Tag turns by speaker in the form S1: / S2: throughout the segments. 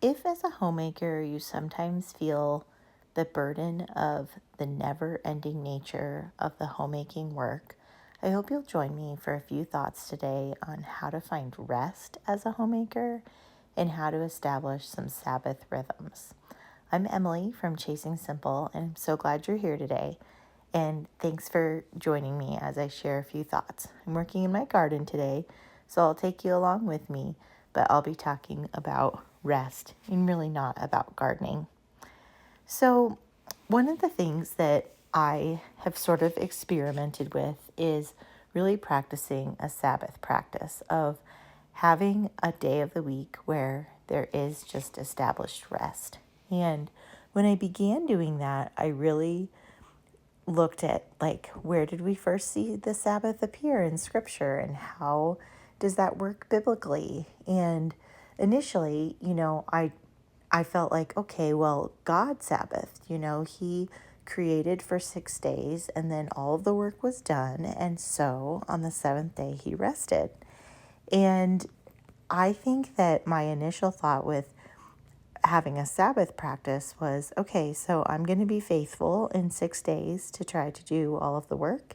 S1: If, as a homemaker, you sometimes feel the burden of the never ending nature of the homemaking work, I hope you'll join me for a few thoughts today on how to find rest as a homemaker and how to establish some Sabbath rhythms. I'm Emily from Chasing Simple, and I'm so glad you're here today. And thanks for joining me as I share a few thoughts. I'm working in my garden today, so I'll take you along with me, but I'll be talking about rest and really not about gardening. So, one of the things that I have sort of experimented with is really practicing a Sabbath practice of having a day of the week where there is just established rest. And when I began doing that, I really looked at where did we first see the Sabbath appear in scripture and how does that work biblically? And initially, I felt like, okay, well, God Sabbath, he created for 6 days and then all of the work was done. And so on the seventh day, he rested. And I think that my initial thought with having a Sabbath practice was, okay, so I'm going to be faithful in 6 days to try to do all of the work.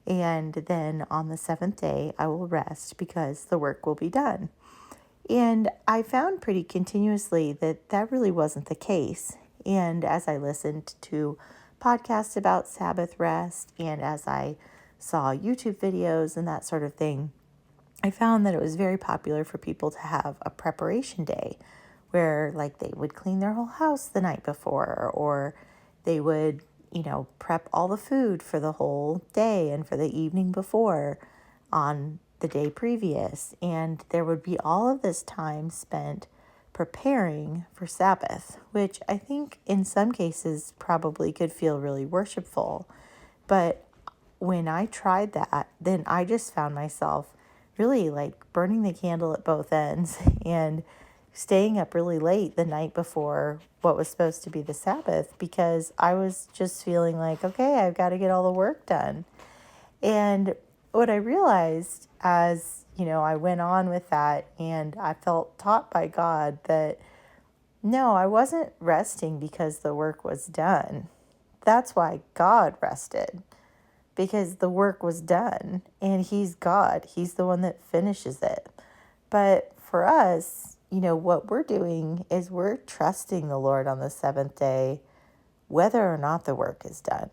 S1: And then on the seventh day, I will rest because the work will be done. And I found pretty continuously that that really wasn't the case. And as I listened to podcasts about Sabbath rest and as I saw YouTube videos and that sort of thing, I found that it was very popular for people to have a preparation day where they would clean their whole house the night before, or they would, prep all the food for the whole day and for the evening before on the day previous. And there would be all of this time spent preparing for Sabbath, which I think in some cases probably could feel really worshipful. But when I tried that, then I just found myself really burning the candle at both ends and staying up really late the night before what was supposed to be the Sabbath because I was just feeling like, okay, I've got to get all the work done. And what I realized as, I went on with that and I felt taught by God that no, I wasn't resting because the work was done. That's why God rested, because the work was done and he's God. He's the one that finishes it. But for us, what we're doing is we're trusting the Lord on the seventh day, whether or not the work is done.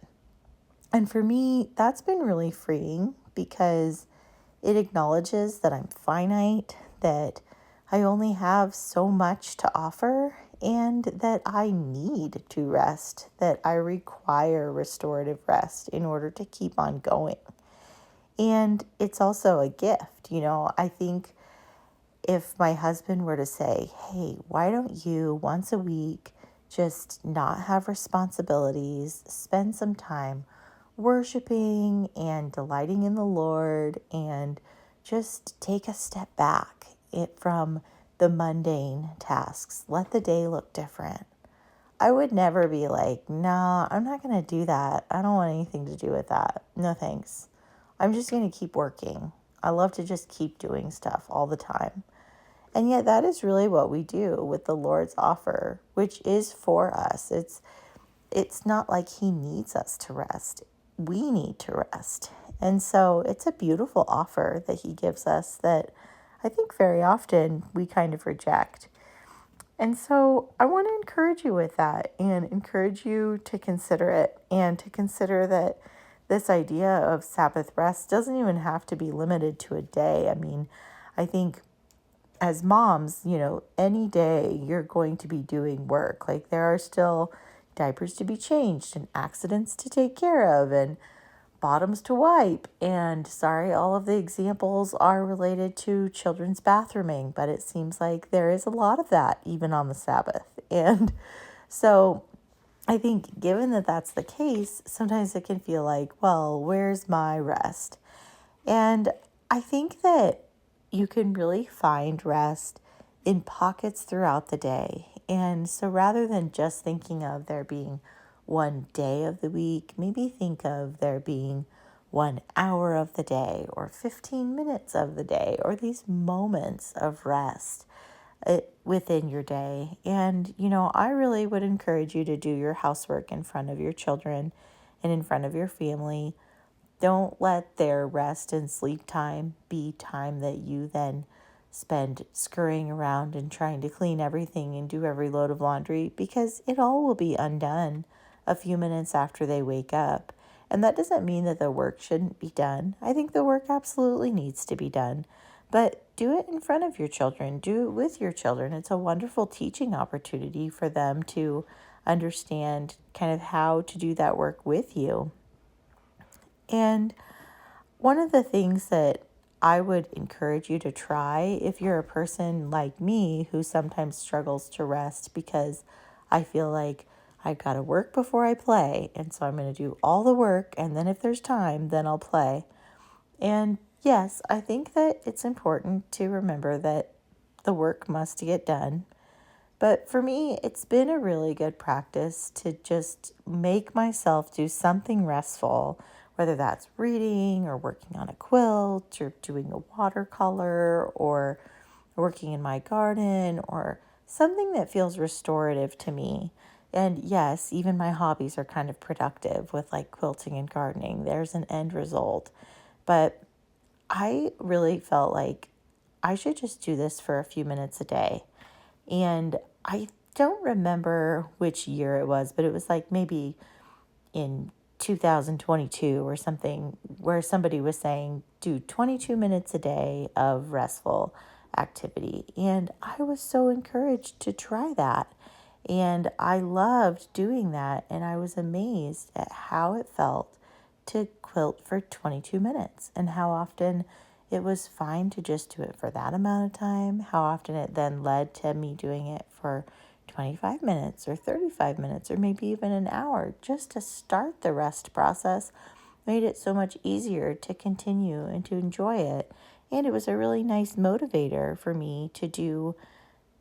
S1: And for me, that's been really freeing because it acknowledges that I'm finite, that I only have so much to offer, and that I need to rest, that I require restorative rest in order to keep on going. And it's also a gift. I think if my husband were to say, hey, why don't you once a week just not have responsibilities, spend some time worshiping and delighting in the Lord and just take a step back from the mundane tasks. Let the day look different. I would never be like, nah, I'm not going to do that. I don't want anything to do with that. No thanks. I'm just going to keep working. I love to just keep doing stuff all the time. And yet that is really what we do with the Lord's offer, which is for us. It's not like he needs us to rest. We need to rest. And so it's a beautiful offer that he gives us that I think very often we kind of reject. And so I want to encourage you with that and encourage you to consider it and to consider that this idea of Sabbath rest doesn't even have to be limited to a day. I mean, I think as moms, any day you're going to be doing work. There are still diapers to be changed and accidents to take care of and bottoms to wipe. And sorry, all of the examples are related to children's bathrooming, but it seems like there is a lot of that even on the Sabbath. And so I think given that that's the case, sometimes it can feel like, well, where's my rest? And I think that you can really find rest in pockets throughout the day. And so rather than just thinking of there being one day of the week, maybe think of there being 1 hour of the day or 15 minutes of the day or these moments of rest within your day. And, I really would encourage you to do your housework in front of your children and in front of your family. Don't let their rest and sleep time be time that you then spend scurrying around and trying to clean everything and do every load of laundry, because it all will be undone a few minutes after they wake up. And that doesn't mean that the work shouldn't be done. I think the work absolutely needs to be done. But do it in front of your children. Do it with your children. It's a wonderful teaching opportunity for them to understand kind of how to do that work with you. And one of the things that I would encourage you to try, if you're a person like me who sometimes struggles to rest because I feel like I've got to work before I play, and so I'm going to do all the work, and then if there's time, then I'll play. And yes, I think that it's important to remember that the work must get done. But for me, it's been a really good practice to just make myself do something restful, whether that's reading or working on a quilt or doing a watercolor or working in my garden or something that feels restorative to me. And yes, even my hobbies are kind of productive with like quilting and gardening. There's an end result. But I really felt like I should just do this for a few minutes a day. And I don't remember which year it was, but it was like maybe in 2022 or something, where somebody was saying, do 22 minutes a day of restful activity. And I was so encouraged to try that. And I loved doing that. And I was amazed at how it felt to quilt for 22 minutes and how often it was fine to just do it for that amount of time, how often it then led to me doing it for 25 minutes or 35 minutes or maybe even an hour just to start the rest process made it so much easier to continue and to enjoy it. And it was a really nice motivator for me to do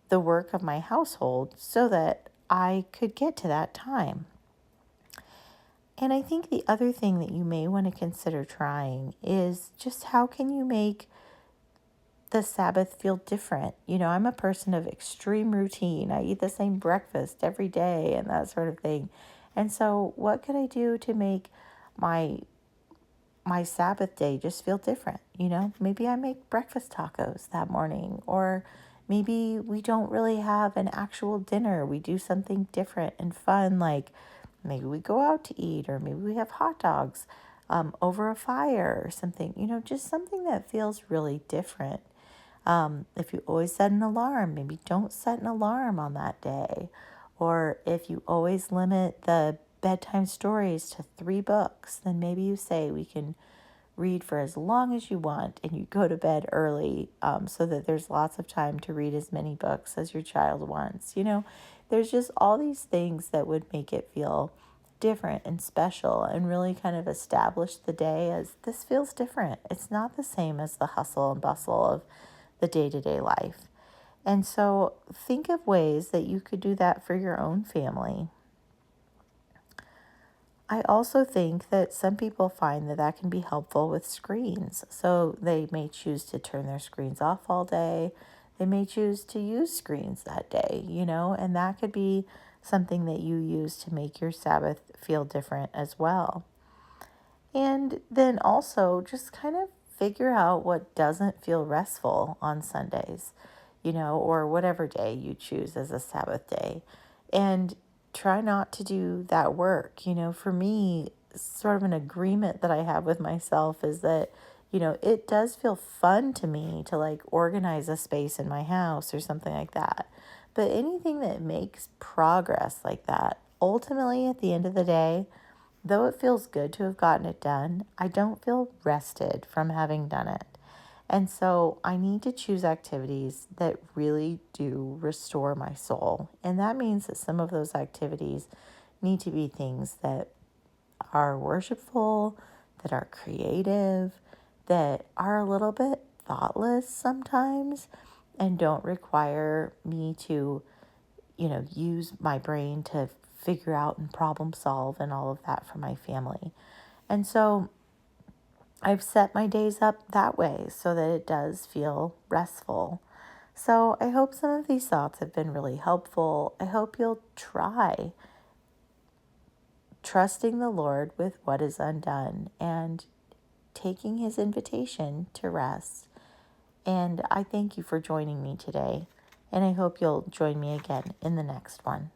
S1: the work of my household so that I could get to that time. And I think the other thing that you may want to consider trying is just how can you make the Sabbath feel different? I'm a person of extreme routine. I eat the same breakfast every day and that sort of thing. And so what could I do to make my my Sabbath day just feel different? Maybe I make breakfast tacos that morning, or maybe we don't really have an actual dinner. We do something different and fun, like maybe we go out to eat, or maybe we have hot dogs over a fire or something, just something that feels really different. If you always set an alarm, maybe don't set an alarm on that day. Or if you always limit the bedtime stories to 3 books, then maybe you say we can read for as long as you want and you go to bed early, so that there's lots of time to read as many books as your child wants. There's just all these things that would make it feel different and special and really kind of establish the day as this feels different. It's not the same as the hustle and bustle of the day-to-day life. And so think of ways that you could do that for your own family. I also think that some people find that that can be helpful with screens. So they may choose to turn their screens off all day. They may choose to use screens that day, and that could be something that you use to make your Sabbath feel different as well. And then also just kind of figure out what doesn't feel restful on Sundays, or whatever day you choose as a Sabbath day. And try not to do that work. For me, sort of an agreement that I have with myself is that, it does feel fun to me to like organize a space in my house or something like that. But anything that makes progress like that, ultimately at the end of the day, though it feels good to have gotten it done, I don't feel rested from having done it. And so I need to choose activities that really do restore my soul. And that means that some of those activities need to be things that are worshipful, that are creative, that are a little bit thoughtless sometimes, and don't require me to use my brain to figure out and problem solve and all of that for my family. And so I've set my days up that way so that it does feel restful. So I hope some of these thoughts have been really helpful. I hope you'll try trusting the Lord with what is undone and taking his invitation to rest. And I thank you for joining me today. And I hope you'll join me again in the next one.